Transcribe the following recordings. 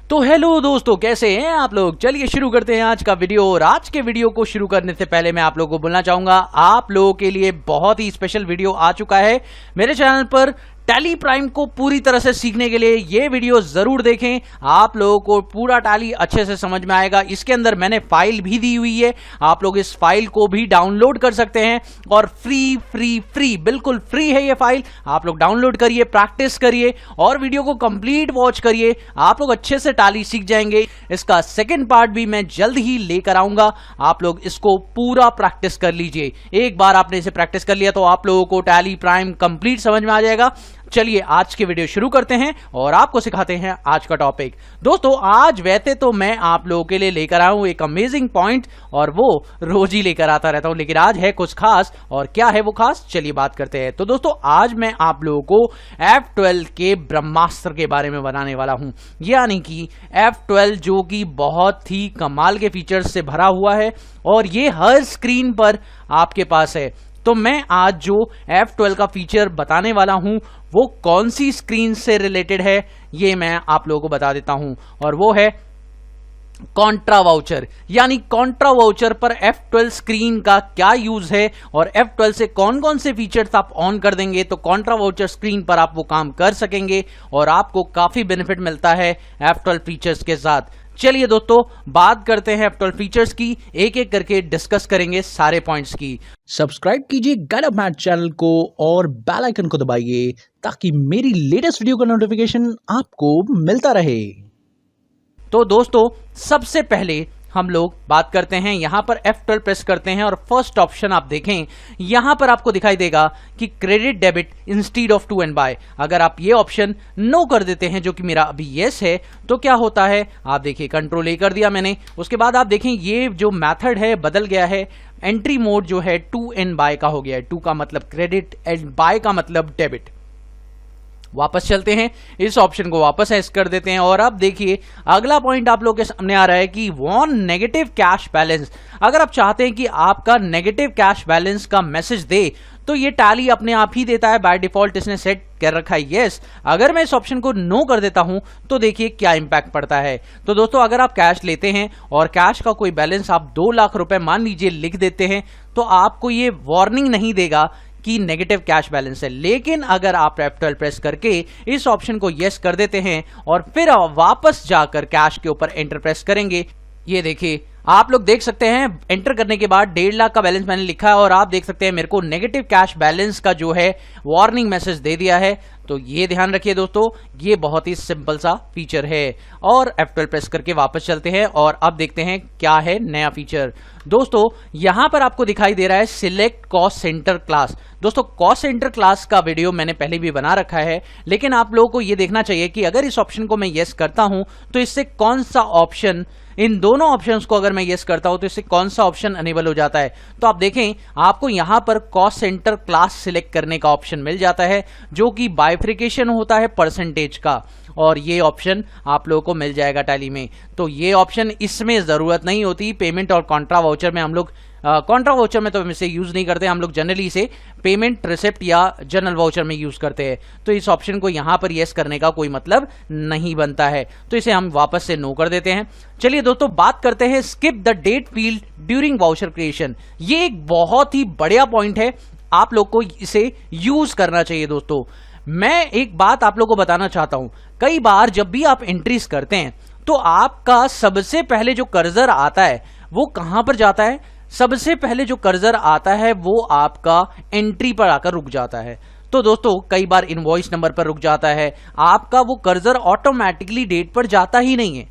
तो हेलो दोस्तों, कैसे हैं आप लोग। चलिए शुरू करते हैं आज का वीडियो। और आज के वीडियो को शुरू करने से पहले मैं आप लोगों को बोलना चाहूंगा, आप लोगों के लिए बहुत ही स्पेशल वीडियो आ चुका है मेरे चैनल पर। टैली प्राइम को पूरी तरह से सीखने के लिए ये वीडियो जरूर देखें, आप लोगों को पूरा टैली अच्छे से समझ में आएगा। इसके अंदर मैंने फाइल भी दी हुई है, आप लोग इस फाइल को भी डाउनलोड कर सकते हैं और फ्री बिल्कुल फ्री है ये फाइल। आप लोग डाउनलोड करिए, प्रैक्टिस करिए और वीडियो को कंप्लीट वॉच करिए, आप लोग अच्छे से टैली सीख जाएंगे। इसका सेकेंड पार्ट भी मैं जल्द ही लेकर आऊंगा, आप लोग इसको पूरा प्रैक्टिस कर लीजिए। एक बार आपने इसे प्रैक्टिस कर लिया तो आप लोगों को टैली प्राइम कंप्लीट समझ में आ जाएगा। चलिए आज के वीडियो शुरू करते हैं और आपको सिखाते हैं आज का टॉपिक। दोस्तों आज वैसे तो मैं आप लोगों के लिए लेकर आया हूं एक अमेजिंग पॉइंट, और वो रोज ही लेकर आता रहता हूं, लेकिन आज है कुछ खास। और क्या है वो खास, चलिए बात करते हैं। तो दोस्तों आज मैं आप लोगों को F12 के ब्रह्मास्त्र के बारे में बताने वाला हूं, यानी कि F12 जो कि बहुत ही कमाल के फीचर्स से भरा हुआ है और ये हर स्क्रीन पर आपके पास है। तो मैं आज जो F12 का फीचर बताने वाला हूं वो कौन सी स्क्रीन से रिलेटेड है ये मैं आप लोगों को बता देता हूं, और वो है कॉन्ट्रा वाउचर। यानी कॉन्ट्रा वाउचर पर F12 स्क्रीन का क्या यूज है और F12 से कौन कौन से फीचर्स आप ऑन कर देंगे तो कॉन्ट्रा वाउचर स्क्रीन पर आप वो काम कर सकेंगे और आपको काफी बेनिफिट मिलता है F12 फीचर्स के साथ। चलिए दोस्तों बात करते हैं F12 फीचर्स की, एक एक करके डिस्कस करेंगे सारे पॉइंट्स की। सब्सक्राइब कीजिए गाइड ऑफ मैथ चैनल को और बेल आइकन को दबाइए ताकि मेरी लेटेस्ट वीडियो का नोटिफिकेशन आपको मिलता रहे। तो दोस्तों सबसे पहले हम लोग बात करते हैं, यहां पर F12 प्रेस करते हैं और फर्स्ट ऑप्शन आप देखें, यहां पर आपको दिखाई देगा कि credit debit instead of to and by. अगर आप ये ऑप्शन नो कर देते हैं, जो कि मेरा अभी यस है, तो क्या होता है आप देखिए, कंट्रोल ए कर दिया मैंने। उसके बाद आप देखें ये जो मेथड है बदल गया है, एंट्री मोड जो है टू एंड बाय का हो गया है। टू का मतलब क्रेडिट एंड बाय का मतलब डेबिट। वापस चलते हैं, इस ऑप्शन को वापस एस कर देते हैं और अब देखिए अगला पॉइंट आप लोगों के सामने आ रहा है कि वॉन नेगेटिव कैश बैलेंस। अगर आप चाहते हैं कि आपका नेगेटिव कैश बैलेंस का मैसेज दे तो ये टैली अपने आप ही देता है, बाय डिफॉल्ट इसने सेट कर रखा है यस। अगर मैं इस ऑप्शन को नो कर देता हूं तो देखिए क्या इंपैक्ट पड़ता है। तो दोस्तों अगर आप कैश लेते हैं और कैश का कोई बैलेंस आप 2 लाख रुपए मान लीजिए लिख देते हैं तो आपको ये वार्निंग नहीं देगा कि नेगेटिव कैश बैलेंस है। लेकिन अगर आप F12 प्रेस करके इस ऑप्शन को यस कर देते हैं और फिर वापस जाकर कैश के ऊपर एंटर प्रेस करेंगे, ये देखिए आप लोग देख सकते हैं एंटर करने के बाद 1.5 लाख का बैलेंस मैंने लिखा है और आप देख सकते हैं मेरे को नेगेटिव कैश बैलेंस का जो है वार्निंग मैसेज दे दिया है। तो ये ध्यान रखिए दोस्तों, ये बहुत ही सिंपल सा फीचर है। और F12 प्रेस करके वापस चलते हैं और अब देखते हैं क्या है नया फीचर। दोस्तों यहां पर आपको दिखाई दे रहा है सिलेक्ट कॉस्ट सेंटर क्लास। दोस्तों कॉस्ट सेंटर क्लास का वीडियो मैंने पहले भी बना रखा है, लेकिन आप लोगों को ये देखना चाहिए कि अगर इस ऑप्शन को मैं यस करता हूं तो इससे कौन सा ऑप्शन, इन दोनों ऑप्शंस को अगर मैं यस करता हूं तो इससे कौन सा ऑप्शन अनेबल हो जाता है। तो आप देखें आपको यहां पर कॉस्ट सेंटर क्लास सिलेक्ट करने का ऑप्शन मिल जाता है, जो कि बाइफ्रिकेशन होता है परसेंटेज का, और ये ऑप्शन आप लोगों को मिल जाएगा टैली में। तो ये ऑप्शन इसमें जरूरत नहीं होती। पेमेंट और कॉन्ट्रा वाउचर में हम लोग कॉन्ट्रा वाउचर में तो हम इसे यूज नहीं करते, हम लोग जनरली इसे पेमेंट रिसिप्ट या जनरल वाउचर में यूज करते हैं। तो इस ऑप्शन को यहां पर यस करने का कोई मतलब नहीं बनता है, तो इसे हम वापस से नो कर देते हैं। चलिए दोस्तों बात करते हैं skip the date field during voucher creation. ये एक बहुत ही बढ़िया पॉइंट है, आप लोग को इसे यूज करना चाहिए। दोस्तों मैं एक बात आप लोग को बताना चाहता हूं, कई बार जब भी आप एंट्रीज करते हैं तो आपका सबसे पहले जो कर्सर आता है वो कहां पर जाता है, सबसे पहले जो कर्सर आता है वो आपका एंट्री पर आकर रुक जाता है। तो दोस्तों कई बार इनवॉइस नंबर पर रुक जाता है, आपका वो कर्सर ऑटोमेटिकली डेट पर जाता ही नहीं है।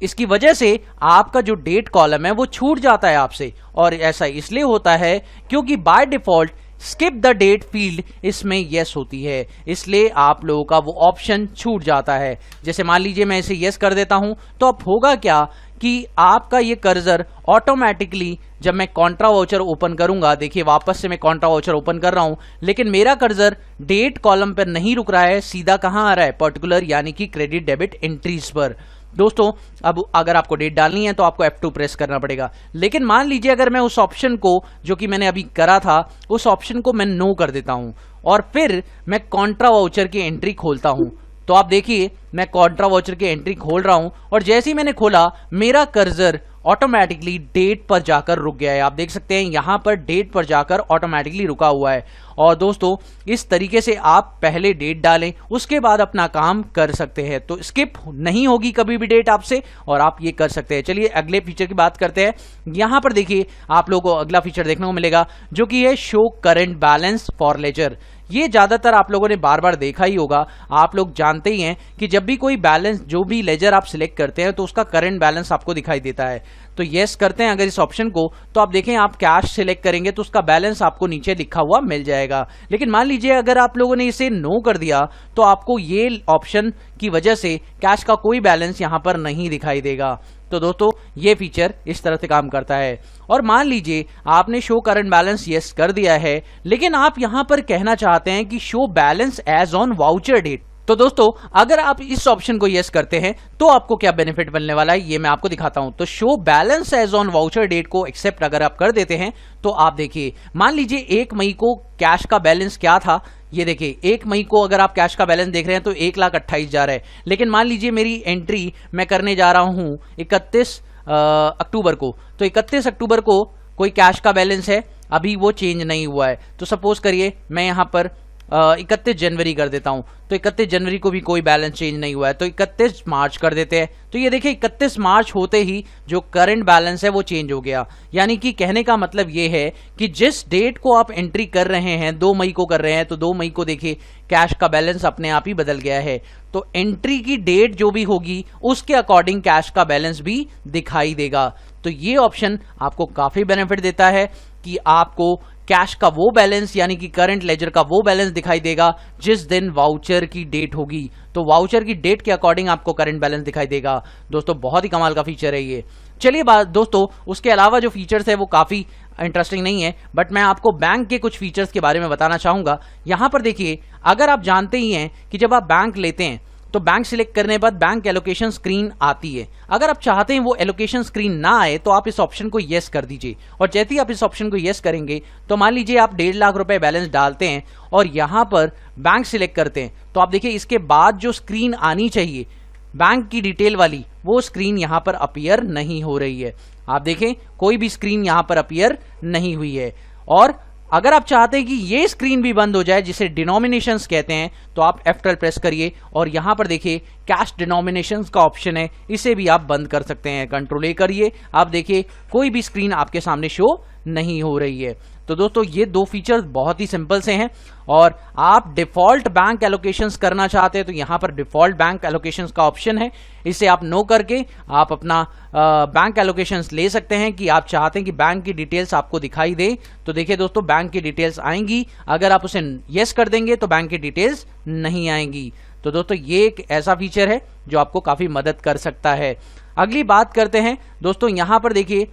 इसकी वजह से आपका जो डेट कॉलम है वो छूट जाता है आपसे, और ऐसा इसलिए होता है क्योंकि by default skip the date field इसमें यस होती है, इसलिए आप लोगों का वो ऑप्शन छूट जाता है। जैसे मान लीजिए मैं इसे यस कर देता हूं तो अब होगा क्या कि आपका ये कर्सर ऑटोमेटिकली, जब मैं कॉन्ट्रा वाउचर ओपन करूंगा, देखिए वापस से मैं कॉन्ट्रा वाउचर ओपन कर रहा हूं, लेकिन मेरा कर्सर डेट कॉलम पर नहीं रुक रहा है, सीधा कहां आ रहा है, पर्टिकुलर यानी कि क्रेडिट डेबिट एंट्रीज पर। दोस्तों अब अगर आपको डेट डालनी है तो आपको F2 प्रेस करना पड़ेगा, लेकिन मान लीजिए अगर मैं उस ऑप्शन को जो कि मैंने अभी करा था उस ऑप्शन को मैं नो कर देता हूं और फिर मैं कॉन्ट्रा वाउचर की एंट्री खोलता हूं, तो आप देखिए मैं कॉन्ट्रा वाउचर की एंट्री खोल रहा हूं और जैसे ही मैंने खोला मेरा कर्सर ऑटोमेटिकली डेट पर जाकर रुक गया है। आप देख सकते हैं यहां पर डेट पर जाकर ऑटोमेटिकली रुका हुआ है। और दोस्तों इस तरीके से आप पहले डेट डालें, उसके बाद अपना काम कर सकते हैं, तो स्किप नहीं होगी कभी भी डेट आपसे और आप ये कर सकते हैं। चलिए अगले फीचर की बात करते हैं। यहां पर देखिए आप लोगों को अगला फीचर देखने को मिलेगा जो कि है show current balance for ledger. ये ज्यादातर आप लोगों ने बार बार देखा ही होगा, आप लोग जानते ही हैं कि जब भी कोई बैलेंस, जो भी लेजर आप सिलेक्ट करते हैं तो उसका करंट बैलेंस आपको दिखाई देता है। तो यस करते हैं अगर इस ऑप्शन को, तो आप देखें आप कैश सिलेक्ट करेंगे तो उसका बैलेंस आपको नीचे लिखा हुआ मिल जाएगा। लेकिन मान लीजिए अगर आप लोगों ने इसे नो कर दिया तो आपको ये ऑप्शन की वजह से कैश का कोई बैलेंस यहां पर नहीं दिखाई देगा। तो दोस्तों ये फीचर इस तरह से काम करता है। और मान लीजिए आपने शो करंट बैलेंस यस कर दिया है, लेकिन आप यहां पर कहना चाहते हैं कि show balance as on voucher date. तो दोस्तों अगर आप इस ऑप्शन को यस करते हैं तो आपको क्या बेनिफिट मिलने वाला है ये मैं आपको दिखाता हूं। तो show balance as on voucher date को एक्सेप्ट अगर आप कर देते हैं तो आप देखिए, मान लीजिए 1 मई को कैश का बैलेंस क्या था, ये देखिए 1 मई को अगर आप कैश का बैलेंस देख रहे हैं तो 1,28,000 है। लेकिन मान लीजिए मेरी एंट्री मैं करने जा रहा हूं 31 अक्टूबर को, तो 31 अक्टूबर को कोई कैश का बैलेंस है, अभी वो चेंज नहीं हुआ है। तो सपोज करिए मैं यहां पर 31 जनवरी कर देता हूं, तो 31 जनवरी को भी कोई बैलेंस चेंज नहीं हुआ है, तो 31 मार्च कर देते हैं। तो ये देखिए 31 मार्च होते ही जो करंट बैलेंस है वो चेंज हो गया। यानी कि कहने का मतलब ये है कि जिस डेट को आप एंट्री कर रहे हैं, 2 मई को कर रहे हैं, तो 2 मई को देखिए कैश का बैलेंस अपने आप ही बदल गया है। तो एंट्री की डेट जो भी होगी उसके अकॉर्डिंग कैश का बैलेंस भी दिखाई देगा। तो ये ऑप्शन आपको काफी बेनिफिट देता है कि आपको कैश का वो बैलेंस यानी कि करंट लेजर का वो बैलेंस दिखाई देगा जिस दिन वाउचर की डेट होगी। तो वाउचर की डेट के अकॉर्डिंग आपको करंट बैलेंस दिखाई देगा। दोस्तों बहुत ही कमाल का फीचर है ये। चलिए बात दोस्तों, उसके अलावा जो फीचर्स है वो काफी इंटरेस्टिंग नहीं है, बट मैं आपको बैंक के कुछ फीचर्स के बारे में बताना चाहूंगा। यहां पर देखिए, अगर आप जानते ही हैं कि जब आप बैंक लेते हैं तो बैंक सिलेक्ट करने के बाद बैंक एलोकेशन स्क्रीन आती है। अगर आप चाहते हैं वो एलोकेशन स्क्रीन ना आए तो आप इस ऑप्शन को यस कर दीजिए। और जैसे ही आप इस ऑप्शन को यस करेंगे तो मान लीजिए आप 1.5 लाख रुपए बैलेंस डालते हैं और यहां पर बैंक सिलेक्ट करते हैं, तो आप देखिए इसके बाद जो स्क्रीन आनी चाहिए बैंक की डिटेल वाली, वो स्क्रीन यहां पर अपीयर नहीं हो रही है। आप देखें कोई भी स्क्रीन यहां पर अपीयर नहीं हुई है। और अगर आप चाहते हैं कि ये स्क्रीन भी बंद हो जाए, जिसे डिनोमिनेशंस कहते हैं, तो आप F12 प्रेस करिए और यहां पर देखिए कैश डिनोमिनेशंस का ऑप्शन है, इसे भी आप बंद कर सकते हैं। कंट्रोल A करिए, आप देखिए कोई भी स्क्रीन आपके सामने शो नहीं हो रही है। तो दोस्तों ये 2 फीचर्स बहुत ही सिंपल से हैं। और आप डिफॉल्ट बैंक एलोकेशंस करना चाहते हैं तो यहां पर डिफॉल्ट बैंक एलोकेशंस का ऑप्शन है, इसे आप नो करके आप अपना बैंक एलोकेशंस ले सकते हैं कि आप चाहते हैं कि बैंक की डिटेल्स आपको दिखाई दे। तो देखिए दोस्तों बैंक की डिटेल्स आएंगी, अगर आप उसे यस कर देंगे तो बैंक की डिटेल्स नहीं आएंगी। तो दोस्तों ये एक ऐसा फीचर है जो आपको काफी मदद कर सकता है। अगली बात करते हैं दोस्तों, यहां पर देखिए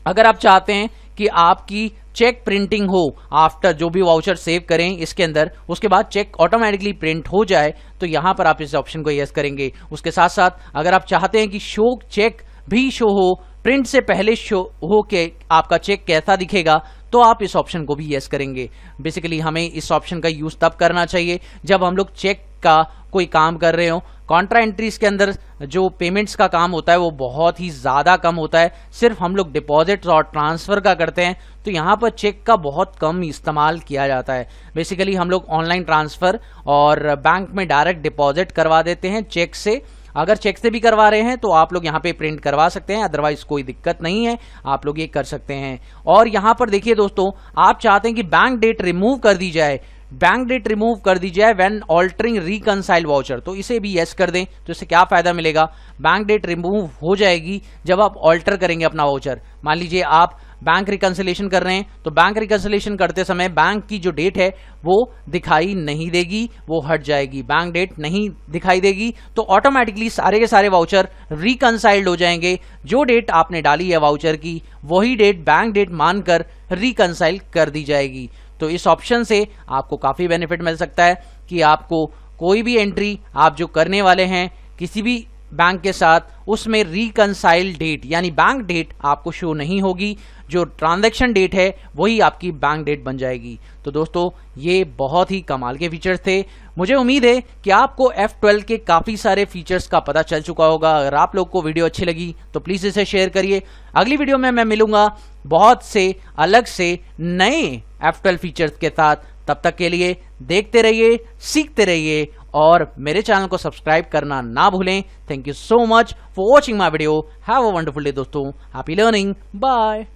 अगर आप चाहते हैं कि आपकी चेक प्रिंटिंग हो आफ्टर जो भी वाउचर सेव करें इसके अंदर, उसके बाद चेक ऑटोमेटिकली प्रिंट हो जाए, तो यहां पर आप इस ऑप्शन को यस करेंगे। उसके साथ साथ अगर आप चाहते हैं कि शो चेक भी शो हो, प्रिंट से पहले शो हो के आपका चेक कैसा दिखेगा, तो आप इस ऑप्शन को भी यस करेंगे। बेसिकली हमें इस ऑप्शन का यूज तब करना चाहिए जब हम लोग चेक का कोई काम कर रहे हो। कॉन्ट्रा एंट्रीज के अंदर जो पेमेंट्स का काम होता है वो बहुत ही ज़्यादा कम होता है, सिर्फ हम लोग डिपॉजिट और ट्रांसफ़र का करते हैं, तो यहाँ पर चेक का बहुत कम इस्तेमाल किया जाता है। बेसिकली हम लोग ऑनलाइन ट्रांसफ़र और बैंक में डायरेक्ट डिपॉजिट करवा देते हैं चेक से। अगर चेक से भी करवा रहे हैं तो आप लोग यहाँ पे प्रिंट करवा सकते हैं, अदरवाइज कोई दिक्कत नहीं है, आप लोग ये कर सकते हैं। और यहाँ पर देखिए दोस्तों, आप चाहते हैं कि बैंक डेट रिमूव कर दी जाए, बैंक डेट रिमूव कर दी जाए व्हेन ऑल्टरिंग रिकंसाइल वाउचर, तो इसे भी यस कर दें। तो इससे क्या फायदा मिलेगा, बैंक डेट रिमूव हो जाएगी जब आप ऑल्टर करेंगे अपना वाउचर। मान लीजिए आप बैंक रिकंसिलेशन कर रहे हैं, तो बैंक रिकंसिलेशन करते समय बैंक की जो डेट है वो दिखाई नहीं देगी, वो हट जाएगी, बैंक डेट नहीं दिखाई देगी, तो ऑटोमेटिकली सारे के सारे वाउचर रिकंसाइल्ड हो जाएंगे। जो डेट आपने डाली है वाउचर की, वही डेट बैंक डेट मानकर रिकंसाइल कर दी जाएगी। तो इस ऑप्शन से आपको काफी बेनिफिट मिल सकता है कि आपको कोई भी एंट्री आप जो करने वाले हैं किसी भी बैंक के साथ, उसमें रिकनसाइल डेट यानी बैंक डेट आपको शो नहीं होगी। जो ट्रांजैक्शन डेट है वही आपकी बैंक डेट बन जाएगी। तो दोस्तों ये बहुत ही कमाल के फीचर्स थे। मुझे उम्मीद है कि आपको F12 के काफ़ी सारे फीचर्स का पता चल चुका होगा। अगर आप लोग को वीडियो अच्छी लगी तो प्लीज़ इसे शेयर करिए। अगली वीडियो में मैं मिलूंगा बहुत से अलग से नए F12 फीचर्स के साथ। तब तक के लिए देखते रहिए, सीखते रहिए और मेरे चैनल को सब्सक्राइब करना ना भूलें। Thank you so much for watching my video. Have a wonderful day दोस्तों। Happy learning. बाय।